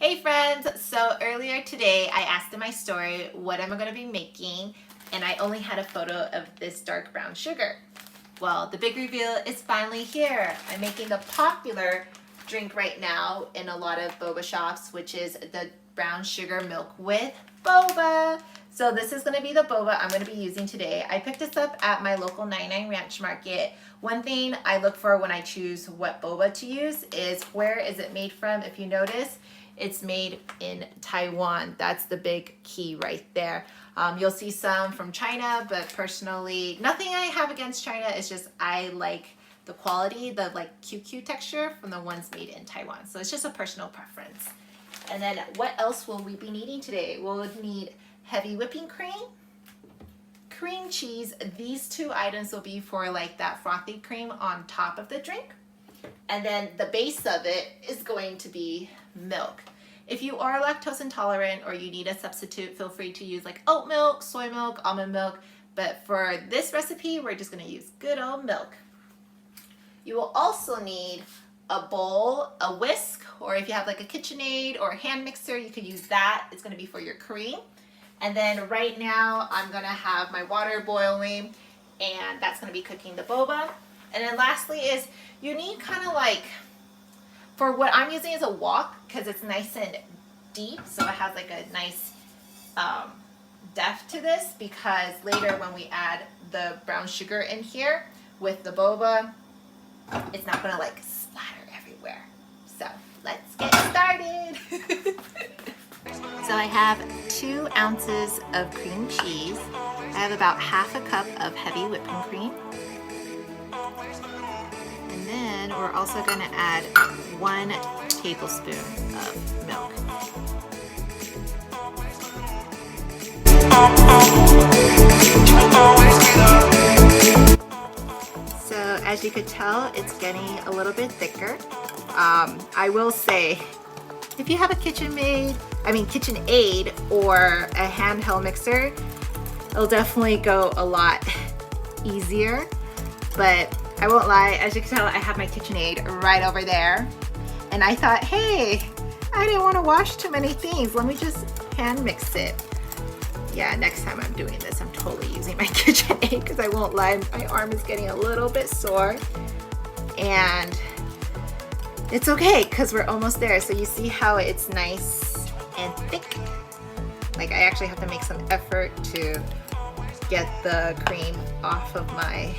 Hey friends, so earlier today I asked in my story what am I going to be making, and I only had a photo of this dark brown sugar. Well, the big reveal is finally here. I'm making the popular drink right now in a lot of boba shops, which is the brown sugar milk with boba. So this is going to be the boba I'm going to be using today. I picked this up at my local 99 Ranch Market. One thing I look for when I choose what boba to use is where is it made from. If you notice, it's made in Taiwan. That's the big key right there. You'll see some from China, but personally, nothing I have against China. It's just I like the quality, the like QQ texture from the ones made in Taiwan. So it's just a personal preference. And then what else will we be needing today? We'll need heavy whipping cream, cream cheese. These two items will be for like that frothy cream on top of the drink. And then the base of it is going to be milk. If you are lactose intolerant or you need a substitute, feel free to use like oat milk, soy milk, almond milk. But for this recipe, we're just going to use good old milk. You will also need a bowl, a whisk, or if you have like a KitchenAid or a hand mixer, you could use that. It's going to be for your cream. And then right now, I'm going to have my water boiling, and that's going to be cooking the boba. And then lastly is you need kind of like, for what I'm using is a wok because it's nice and deep, so it has like a nice depth to this, because later when we add the brown sugar in here with the boba, it's not gonna like splatter everywhere. So let's get started. So I have 2 ounces of cream cheese. I have about half a cup of heavy whipping cream. And then we're also going to add 1 tablespoon of milk. So as you could tell, it's getting a little bit thicker. I will say, if you have a KitchenAid or a handheld mixer, it'll definitely go a lot easier. But I won't lie, as you can tell, I have my KitchenAid right over there. And I thought, hey, I didn't want to wash too many things. Let me just hand mix it. Yeah, next time I'm doing this, I'm totally using my KitchenAid because I won't lie, my arm is getting a little bit sore. And it's okay because we're almost there. So you see how it's nice and thick? Like I actually have to make some effort to get the cream off of my,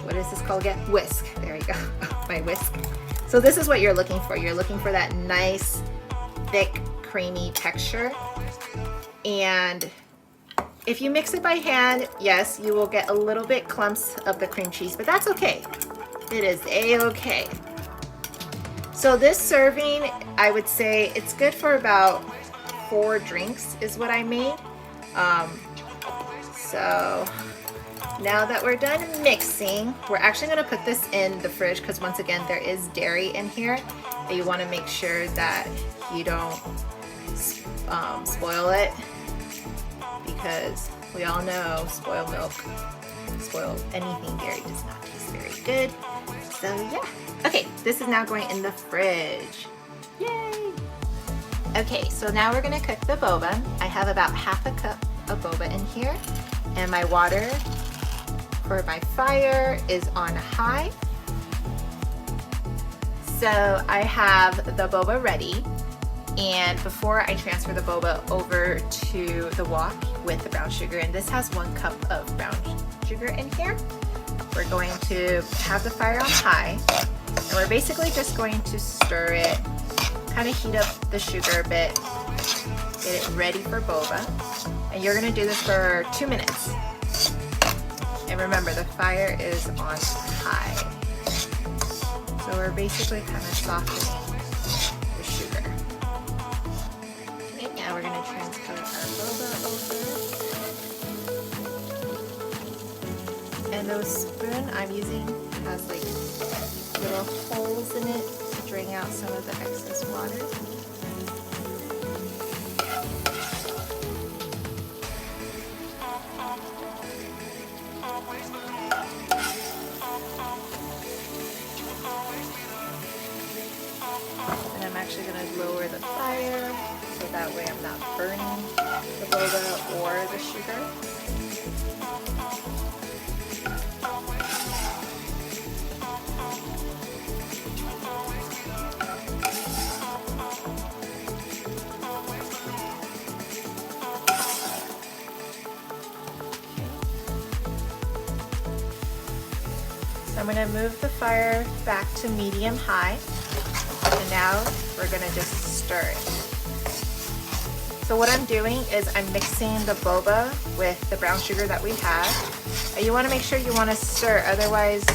what is this called again? Whisk. There we go. My whisk. So this is what you're looking for. You're looking for that nice, thick, creamy texture. And if you mix it by hand, yes, you will get a little bit clumps of the cream cheese, but that's okay. It is a-okay. So this serving, I would say it's good for about 4 drinks is what I made. So now that we're done mixing, we're actually going to put this in the fridge because once again there is dairy in here, and you want to make sure that you don't spoil it, because we all know spoiled milk, spoiled anything dairy does not taste very good. So yeah. Okay, this is now going in the fridge. Yay! Okay, so now we're going to cook the boba. I have about half a cup of boba in here, and my water for my fire is on high. So I have the boba ready, and before I transfer the boba over to the wok with the brown sugar, and this has 1 cup of brown sugar in here, we're going to have the fire on high, and we're basically just going to stir it, kind of heat up the sugar a bit, get it ready for boba, and you're going to do this for 2 minutes. And remember, the fire is on high. So we're basically kind of softening the sugar. Okay, now we're going to transfer our boba over. And the spoon I'm using has like little holes in it to drain out some of the excess water. actually going to lower the fire so that way I'm not burning the boba or the sugar. I'm going to move the fire back to medium high, and now we're going to just stir it. So what I'm doing is I'm mixing the boba with the brown sugar that we have, and you want to make sure you want to stir, otherwise,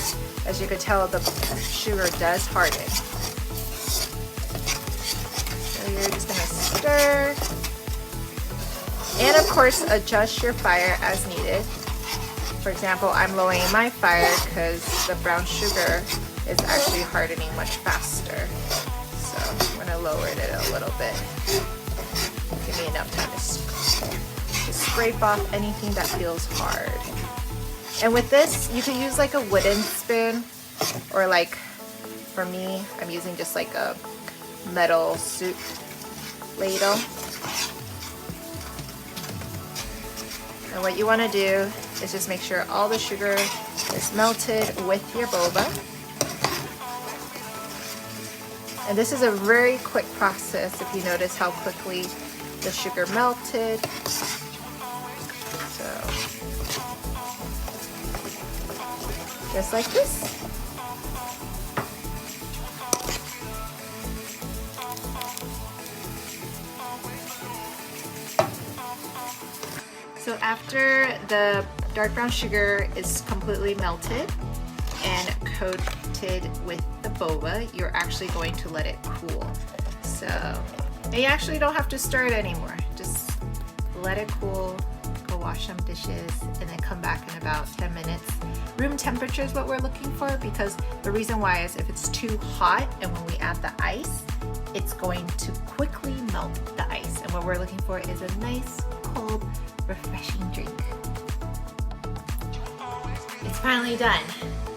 as you can tell, the sugar does harden. So you're just going to stir, and of course adjust your fire as needed. For example, I'm lowering my fire because the brown sugar is actually hardening much faster. So I'm going to lower it a little bit. Give me enough time to scrape off anything that feels hard. And with this, you can use like a wooden spoon, or like for me, I'm using just like a metal soup ladle. And what you want to do is just make sure all the sugar is melted with your boba. And this is a very quick process if you notice how quickly the sugar melted. So, just like this. So after the dark brown sugar is completely melted and coated with the boba, you're actually going to let it cool. So, and you actually don't have to stir it anymore. Just let it cool, go wash some dishes, and then come back in about 10 minutes. Room temperature is what we're looking for, because the reason why is if it's too hot and when we add the ice, it's going to quickly melt the ice. And what we're looking for is a nice, cold, refreshing drink. It's finally done.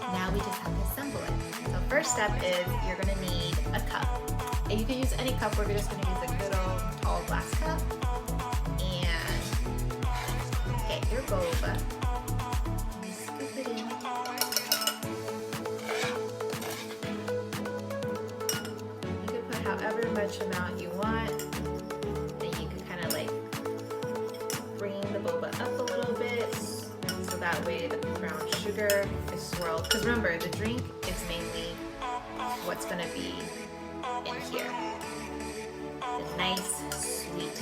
Now we just have to assemble it. So first step is you're going to need a cup. And you can use any cup. We're just going to use a good old tall glass cup. And get your boba. And scoop it in. You can put however much amount you want. Then you can kind of like bring the boba up a little bit, so that way the brown sugar is swirled. Because remember, the drink is mainly what's going to be in here. The nice, sweet,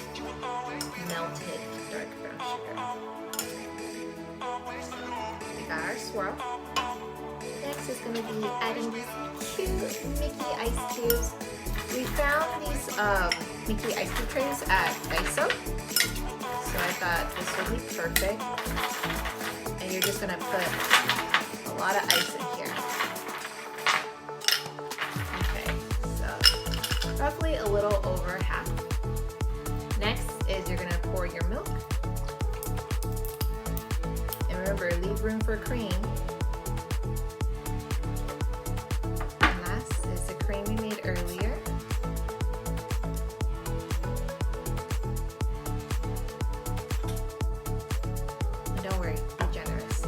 melted dark brown sugar. We got our swirl. Next is going to be adding these cute Mickey ice cubes. We found these Mickey ice cube trays at Daiso. So I thought this would be perfect. And you're just gonna put a lot of ice in here. Okay, so roughly a little over half. Next is you're gonna pour your milk. And remember, leave room for cream. And last is the cream we made earlier. Don't worry, be generous.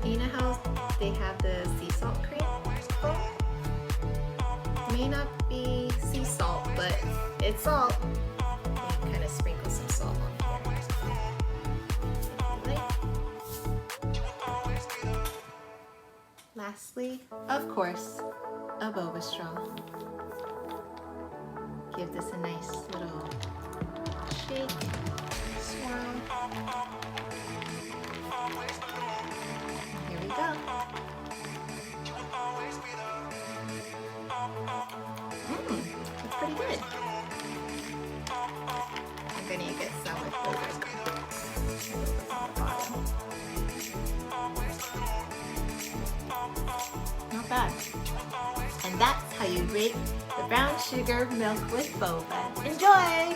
You know how they have the sea salt cream? May not be sea salt, but it's salt. You kind of sprinkle some salt on here. Lastly, of course, a boba straw. Give this a nice little shake, swirl. Here we go. That's pretty good. I'm gonna get some with boba on the bottom. Not bad. And that's how you rate the brown sugar milk with boba. Enjoy!